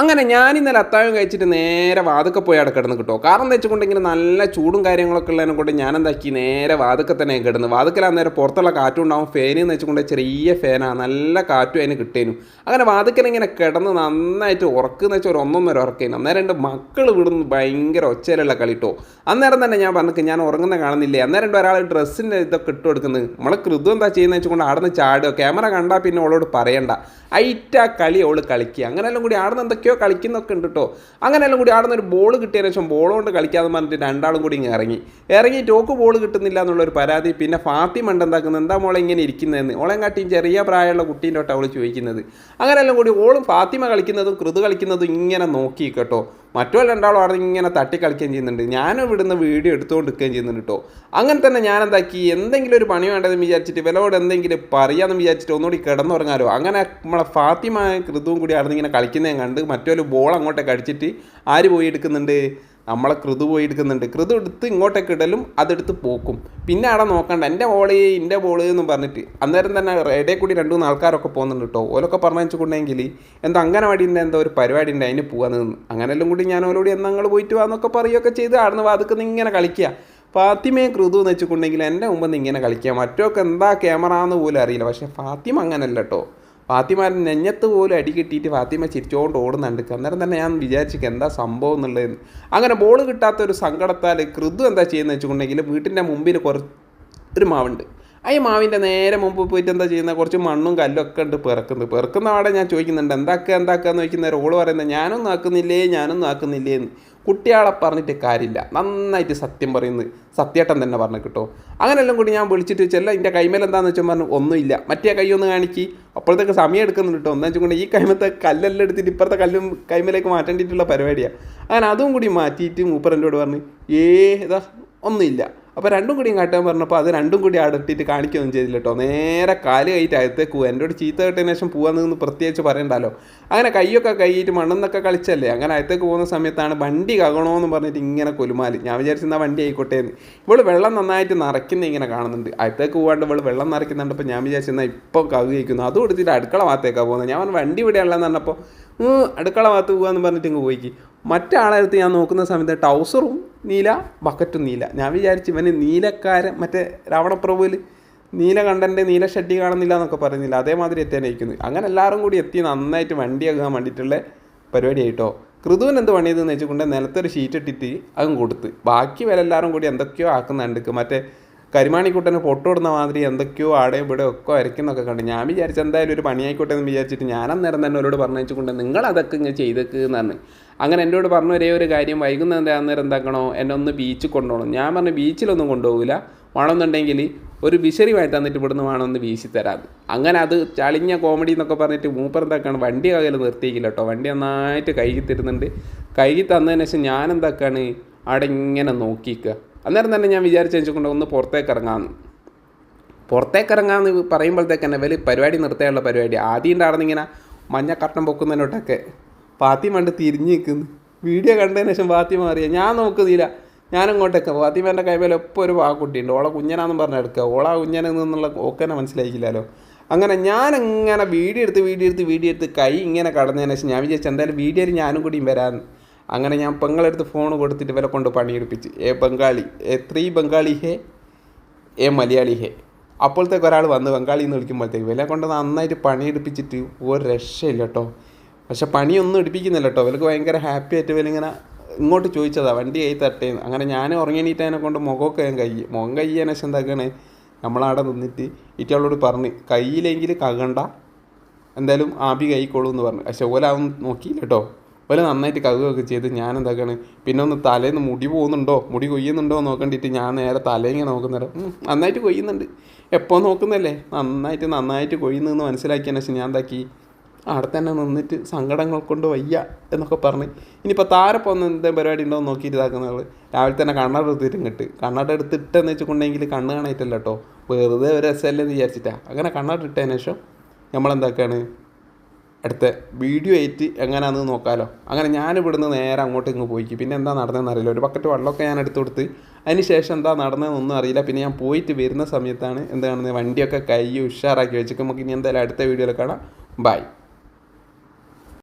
അങ്ങനെ ഞാൻ ഇന്നലെ അത്താഴം കഴിച്ചിട്ട് നേരെ വാതുക്കെ പോയി അവിടെ കിടന്ന് കിട്ടുമോ. കാരണം എന്താ വെച്ചിട്ടുണ്ടെങ്കിൽ നല്ല ചൂടും കാര്യങ്ങളൊക്കെ ഉള്ളതിനെ കൊണ്ട് ഞാൻ എന്താക്കി നേരെ വാതുക്കെ തന്നെ കിടന്ന്. വാതുക്കലാ നേരെ പുറത്തുള്ള കാറ്റും ഉണ്ടാവും. ഫാനെന്ന് വെച്ചുകൊണ്ട് ചെറിയ ഫാനാണ്, നല്ല കാറ്റും അതിന് കിട്ടേനു. അങ്ങനെ വാതുക്കലിങ്ങനെ കിടന്ന് നന്നായിട്ട് ഉറക്കുന്ന വെച്ചാൽ ഒരു ഒന്നൊന്നര ഉറക്കേനു. അന്നേരം എൻ്റെ മക്കൾ വിടുന്നു ഭയങ്കര ഒച്ചയിലുള്ള കളിട്ടോ. അന്നേരം തന്നെ ഞാൻ പറഞ്ഞു ഞാൻ ഉറങ്ങുന്ന കാണുന്നില്ലേ. അന്നേരം ഒരാൾ ഡ്രസ്സിൻ്റെ ഇതൊക്കെ ഇട്ട് കൊടുക്കുന്നത്. നമ്മളെ കൃതു എന്താ ചെയ്യുന്നത് വെച്ചുകൊണ്ട് അവിടെ നിന്ന് ചാടുക. ക്യാമറ കണ്ടാൽ പിന്നെ അവളോട് പറയണ്ട, ഐറ്റാ കളി അവൾ കളിക്കുക. അങ്ങനെയെല്ലാം കൂടി ആടുന്ന എന്തൊക്കെയോ കളിക്കുന്നൊക്കെ ഉണ്ട് കേട്ടോ. അങ്ങനെയെല്ലാം കൂടി ആടുന്ന ഒരു ബോൾ കിട്ടിയതിനു ശേഷം ബോൾ കൊണ്ട് കളിക്കാതെ പറഞ്ഞിട്ട് രണ്ടാളും കൂടി ഇങ്ങനെ ഇറങ്ങി ടോക്ക് ബോൾ കിട്ടുന്നില്ല എന്നുള്ളൊരു പരാതി. പിന്നെ ഫാത്തിമ എന്താക്കുന്നത്, എന്താ മോളെ ഇങ്ങനെ ഇരിക്കുന്നതെന്ന് ഓളെയും കാട്ടിയും ചെറിയ പ്രായമുള്ള കുട്ടീൻ്റെ തൊട്ട് അവൾ ചോദിക്കുന്നത്. അങ്ങനെയെല്ലാം കൂടി ഓളും ഫാത്തിമ കളിക്കുന്നതും കൃതു കളിക്കുന്നതും ഇങ്ങനെ നോക്കി കേട്ടോ. മറ്റോ രണ്ടാളും അവിടെ ഇങ്ങനെ തട്ടി കളിക്കുകയും ചെയ്യുന്നുണ്ട്. ഞാനും ഇവിടുന്ന് വീഡിയോ എടുത്തുകൊണ്ട് നിൽക്കുകയും ചെയ്യുന്നുണ്ട് കേട്ടോ. അങ്ങനെ തന്നെ ഞാൻ എന്താക്കി, എന്തെങ്കിലും ഒരു പണി വേണ്ടതെന്ന് വിചാരിച്ചിട്ട് ഇവരോട് എന്തെങ്കിലും പറയാമെന്ന് വിചാരിച്ചിട്ട് ഒന്നുകൂടി കിടന്നുറങ്ങാലോ. അങ്ങനെ നമ്മളെ ഫാത്തിമ കൃതുവും കൂടി അവിടെ ഇങ്ങനെ കളിക്കുന്നതും കണ്ട് മറ്റൊരു ബോൾ അങ്ങോട്ടേക്ക് അടിച്ചിട്ട് ആര് പോയി എടുക്കുന്നുണ്ട്, നമ്മളെ കൃതു പോയി എടുക്കുന്നുണ്ട്. കൃതു എടുത്ത് ഇങ്ങോട്ടേക്ക് ഇടലും അതെടുത്ത് പോക്കും. പിന്നെ അവിടെ നോക്കണ്ട എൻ്റെ ബോള് എന്ന് പറഞ്ഞിട്ട് അന്നേരം തന്നെ ഇടയിൽ കൂടി 2-3 ആൾക്കാരൊക്കെ പോകുന്നുണ്ട് കേട്ടോ. ഓലൊക്കെ പറഞ്ഞു വെച്ചിട്ടുണ്ടെങ്കിൽ എന്താ അംഗനവാടിൻ്റെ എന്തോ ഒരു പരിപാടി ഉണ്ട്, അതിന് പോകാൻ നിന്ന്. അങ്ങനെല്ലാം കൂടി ഞാൻ ഓലോടി എന്നാ നിങ്ങൾ പോയിട്ട് വാന്നൊക്കെ പറയുകയൊക്കെ ചെയ്ത് ആടുന്ന് വാതുക്കുന്ന ഇങ്ങനെ കളിക്കുക. ഫാത്തിമയും കൃതു എന്ന് വെച്ചിട്ടുണ്ടെങ്കിൽ എൻ്റെ മുമ്പ് നിന്ന് ഇങ്ങനെ കളിക്കുക. മറ്റൊക്കെ എന്താ ക്യാമറ എന്ന് പോലും അറിയില്ല. പക്ഷേ ഫാത്തിമ അങ്ങനല്ല കേട്ടോ. ഫാത്തിമ നെഞ്ഞത്ത് പോലും അടി കിട്ടിയിട്ട് ഫാത്തിമ ചിരിച്ചുകൊണ്ട് ഓടുന്നുണ്ട്. അന്നേരം തന്നെ ഞാൻ വിചാരിച്ചു എന്താ സംഭവം എന്നുള്ളതെന്ന്. അങ്ങനെ ബോൾ കിട്ടാത്തൊരു സങ്കടത്താൽ കൃതു എന്താ ചെയ്യുന്നത് വെച്ചിട്ടുണ്ടെങ്കിൽ വീട്ടിൻ്റെ മുമ്പിൽ ഒരു മാവുണ്ട്. ആ മാവിൻ്റെ നേരെ മുമ്പ് പോയിട്ട് എന്താ ചെയ്യുന്നത്, കുറച്ച് മണ്ണും കല്ലും ഒക്കെ ഉണ്ട് പെറുക്കുന്ന അവിടെ ഞാൻ ചോദിക്കുന്നുണ്ട് എന്താക്കാന്ന് ചോദിക്കുന്നേരം ഓള് പറയുന്നത് ഞാനൊന്നും ആക്കുന്നില്ലേ എന്ന്. കുട്ടിയാളെ പറഞ്ഞിട്ട് കാര്യമില്ല, നന്നായിട്ട് സത്യം പറയുന്നത് സത്യേട്ടൻ തന്നെ പറഞ്ഞു കേട്ടോ. അങ്ങനെല്ലാം കൂടി ഞാൻ വിളിച്ചിട്ട് ചെല്ല എൻ്റെ കൈമേൽ എന്താണെന്ന് വെച്ചാൽ പറഞ്ഞു ഒന്നുമില്ല, മറ്റേ കൈ ഒന്ന് കാണിക്കി. അപ്പോഴത്തേക്ക് സമയം എടുക്കുന്നുണ്ട് കേട്ടോ. എന്താ വെച്ചുകൊണ്ട് ഈ കൈമത്തെ കല്ലെല്ലാം എടുത്തിട്ട് ഇപ്പുറത്തെ കല്ലും കൈമേലേക്ക് മാറ്റേണ്ടിയിട്ടുള്ള പരിപാടിയാണ്. അങ്ങനെ അതും കൂടി മാറ്റിയിട്ട് മൂപ്പരൻ്റോട് പറഞ്ഞു ഇതാ ഒന്നുമില്ല. അപ്പോൾ രണ്ടും കൂടിയും കാട്ടാൻ പറഞ്ഞപ്പോൾ അത് രണ്ടും കൂടി അടുത്തിട്ട് കാണിക്കുകയൊന്നും ചെയ്തില്ല കേട്ടോ. നേരെ കാല് കൈയിട്ട് അകത്തേക്ക് പോകും. എന്നോട് ചീത്ത കേട്ടതിന് ശേഷം പോകാമെന്ന് പ്രത്യേകിച്ച് പറയണ്ടല്ലോ. അങ്ങനെ കൈയൊക്കെ കൈയിട്ട് മണ്ണെന്നൊക്കെ കളിച്ചല്ലേ. അങ്ങനെ അകത്തേക്ക് പോകുന്ന സമയത്താണ് വണ്ടി കകണമെന്ന് പറഞ്ഞിട്ട് ഇങ്ങനെ കൊലുമാല്. ഞാൻ വിചാരിച്ചെന്നാൽ വണ്ടി ആയിക്കോട്ടെ എന്ന്. ഇവൾ വെള്ളം നന്നായിട്ട് നിറയ്ക്കുന്ന ഇങ്ങനെ കാണുന്നുണ്ട്. അകത്തേക്ക് പോകാണ്ട് ഇവൾ വെള്ളം നിറയ്ക്കുന്നുണ്ടപ്പോൾ ഞാൻ വിചാരിച്ചെന്നാൽ ഇപ്പം കവു കഴിക്കുന്നു. അതും എടുത്തിട്ട് അടുക്കള ഭാഗത്തേക്കാണ് പോകുന്നത്. ഞാൻ വണ്ടി ഇവിടെ ഉള്ളതെന്ന് പറഞ്ഞപ്പോൾ അടുക്കള ഭാഗത്ത് പോകാമെന്ന് പറഞ്ഞിട്ട് ഇങ്ങ് പോയിക്ക്. മറ്റാളെടുത്ത് ഞാൻ നോക്കുന്ന സമയത്ത് ടൗസറും നീല ബക്കറ്റും നീല. ഞാൻ വിചാരിച്ചു ഇവന് നീലക്കാരൻ മറ്റേ രാവണപ്രഭുവിൽ നീല കണ്ടൻ്റെ നീല ഷട്ടി കാണുന്നില്ല എന്നൊക്കെ പറയുന്നില്ല, അതേമാതിരി എത്താനായിരിക്കുന്നത്. അങ്ങനെ എല്ലാവരും കൂടി എത്തി നന്നായിട്ട് വണ്ടിയാക്കാൻ വേണ്ടിയിട്ടുള്ള പരിപാടിയായിട്ടോ. കൃതുവിന് എന്ത് പണിയതെന്ന് വെച്ചുകൊണ്ട് നിലത്തൊരു ഷീറ്റ് ഇട്ടിട്ട് അതും കൊടുത്ത് ബാക്കി വില എല്ലാവരും കൂടി എന്തൊക്കെയോ ആക്കുന്നുണ്ട്. മറ്റേ കരിമാണിക്കുട്ടന് പൊട്ടു ഇടുന്ന മാതിരി എന്തൊക്കെയോ ആടെയും ഇവിടെ ഒക്കെ വരയ്ക്കുന്നൊക്കെ കണ്ട്. ഞാൻ വിചാരിച്ചു എന്തായാലും ഒരു പണിയായിക്കോട്ടെ എന്ന് വിചാരിച്ചിട്ട് ഞാൻ അന്നേരം തന്നെ അവരോട് പറഞ്ഞു വെച്ചുകൊണ്ട് നിങ്ങളതൊക്കെ ഇങ്ങനെ ചെയ്തേക്ക് എന്നാണ്. അങ്ങനെ എന്നോട് പറഞ്ഞ ഒരേ ഒരു കാര്യം, വൈകുന്നേരം അന്നേരം എന്താക്കണോ എന്നെ ഒന്ന് ബീച്ചിൽ കൊണ്ടുപോകണം. ഞാൻ പറഞ്ഞു ബീച്ചിലൊന്നും കൊണ്ടുപോകില്ല, വേണമെന്നുണ്ടെങ്കിൽ ഒരു വിശറി വാങ്ങി തന്നിട്ട് ഇവിടുന്ന് വേണമെന്ന് വീശി തരാം. അങ്ങനെ അത് ചളിഞ്ഞ കോമഡി എന്നൊക്കെ പറഞ്ഞിട്ട് മൂപ്പർ എന്താക്കാണ് വണ്ടി കകയിൽ നിർത്തിയില്ല കേട്ടോ. വണ്ടി നന്നായിട്ട് കഴുകി തരുന്നുണ്ട്. കഴുകി തന്നതിന് ശേഷം ഞാൻ എന്താക്കാണ് അവിടെ ഇങ്ങനെ നോക്കിക്കുക. അന്നേരം തന്നെ ഞാൻ വിചാരിച്ചുകൊണ്ട് ഒന്ന് പുറത്തേക്ക് പറയുമ്പോഴത്തേക്ക് തന്നെ വലിയ പരിപാടി നിർത്താനുള്ള പരിപാടി. ആദ്യം അവിടെ ഇങ്ങനെ മഞ്ഞ കട്ടൻ പൊക്കുന്നതിനോട്ടൊക്കെ ഫാത്തിമ കണ്ട് തിരിഞ്ഞ് നിൽക്കുന്നു. വീഡിയോ കണ്ടതിന് ശേഷം ഫാത്തിമ അറിയാം, ഞാൻ നോക്കുന്നില്ല, ഞാനങ്ങോട്ടേക്ക്. ഫാത്തിമേൻ്റെ കൈമേൽ എപ്പോൾ ഒരു വാക്കുട്ടിയുണ്ട്, ഓളെ കുഞ്ഞനാണെന്ന് പറഞ്ഞാൽ എടുക്കുക. ഓളാ കുഞ്ഞനിൽ നിന്നുള്ള ഓക്കെന്നെ മനസ്സിലായിക്കില്ലല്ലോ. അങ്ങനെ ഞാനിങ്ങനെ വീഡിയോ എടുത്ത് കൈ ഇങ്ങനെ കടന്നതിന് ശേഷം ഞാൻ വിചാരിച്ചു എന്തായാലും വീഡിയോയിൽ ഞാനും കൂടിയും വരാമെന്ന്. അങ്ങനെ ഞാൻ പെങ്ങളെടുത്ത് ഫോൺ കൊടുത്തിട്ട് ഇവരെ കൊണ്ട് പണിയെടുപ്പിച്ച്. ബംഗാളി 3 ബംഗാളി ഹേ മലയാളി ഹേ. അപ്പോഴത്തേക്ക് ഒരാൾ വന്ന് ബംഗാളി എന്ന് വിളിക്കുമ്പോഴത്തേക്ക് ഇവരെ കൊണ്ട് നന്നായിട്ട് പണിയെടുപ്പിച്ചിട്ട് ഒരു രക്ഷയില്ല കേട്ടോ. പക്ഷെ പണിയൊന്നും എടുപ്പിക്കുന്നില്ല കേട്ടോ. ഇവർക്ക് ഭയങ്കര ഹാപ്പി ആയിട്ട് ഇവരിങ്ങനെ ഇങ്ങോട്ട് ചോദിച്ചതാണ് വണ്ടി കൈ തട്ടേന്ന്. അങ്ങനെ ഞാൻ ഉറങ്ങിയണീറ്റതിനെ കൊണ്ട് മുഖമൊക്കെ ഞാൻ മുഖം കയ്യതിനെ ശേഷം എന്താക്കണേ നമ്മളവിടെ നിന്നിട്ട് ഇറ്റവളോട് പറഞ്ഞ് കയ്യിലെങ്കിൽ കകണ്ട, എന്തായാലും ആബി കൈക്കോളൂ എന്ന് പറഞ്ഞു. പക്ഷെ ഓലാവും നോക്കിയില്ല കേട്ടോ. ഓല നന്നായിട്ട് കകുകയൊക്കെ ചെയ്ത് ഞാൻ എന്താക്കാണ് പിന്നെ ഒന്ന് തലേന്ന് മുടി മുടി കൊയ്യുന്നുണ്ടോ നോക്കണ്ടിട്ട് ഞാൻ നേരെ തലേങ്ങനെ നോക്കുന്നേരം നന്നായിട്ട് കൊയ്യുന്നുണ്ട്. എപ്പോൾ നോക്കുന്നല്ലേ നന്നായിട്ട് കൊയ്യുന്നതെന്ന് മനസ്സിലാക്കിയതിന് ശേഷം ഞാൻ എന്താക്കി അവിടെ തന്നെ നിന്നിട്ട് സങ്കടങ്ങൾ കൊണ്ട് വയ്യ എന്നൊക്കെ പറഞ്ഞ് ഇനിയിപ്പോൾ താരപ്പോൾ ഒന്ന് എന്തെങ്കിലും പരിപാടി ഉണ്ടോ എന്ന് നോക്കിയിട്ട് ഇതാക്കുന്നത്. രാവിലെ തന്നെ കണ്ണട എടുത്തിട്ടെന്ന് വെച്ചിട്ടുണ്ടെങ്കിൽ കണ്ണ് കാണായിട്ടല്ല കേട്ടോ, വെറുതെ ഒരു രസമല്ലെന്ന് വിചാരിച്ചിട്ടാണ്. അങ്ങനെ കണ്ണട ഇട്ടതിന് ശേഷം നമ്മളെന്താക്കാണ് അടുത്ത വീഡിയോ ആയിട്ട് എങ്ങനെയാണെന്ന് നോക്കാമല്ലോ. അങ്ങനെ ഞാനിവിടുന്ന് നേരെ അങ്ങോട്ട് ഇങ്ങ് പോയിക്ക്. പിന്നെ എന്താ നടന്നതെന്ന് അറിയില്ല. ഒരു ബക്കറ്റ് വെള്ളമൊക്കെ ഞാൻ എടുത്ത് കൊടുത്ത് അതിന് ശേഷം എന്താ നടന്നതെന്നൊന്നും അറിയില്ല. പിന്നെ ഞാൻ പോയിട്ട് വരുന്ന സമയത്താണ് എന്താ കാണുന്നത്, വണ്ടിയൊക്കെ കൈ ഉഷാറാക്കി വെച്ചിട്ട് നമുക്ക് ഇനി എന്തായാലും അടുത്ത വീഡിയോയിൽ കാണാം. ബൈ.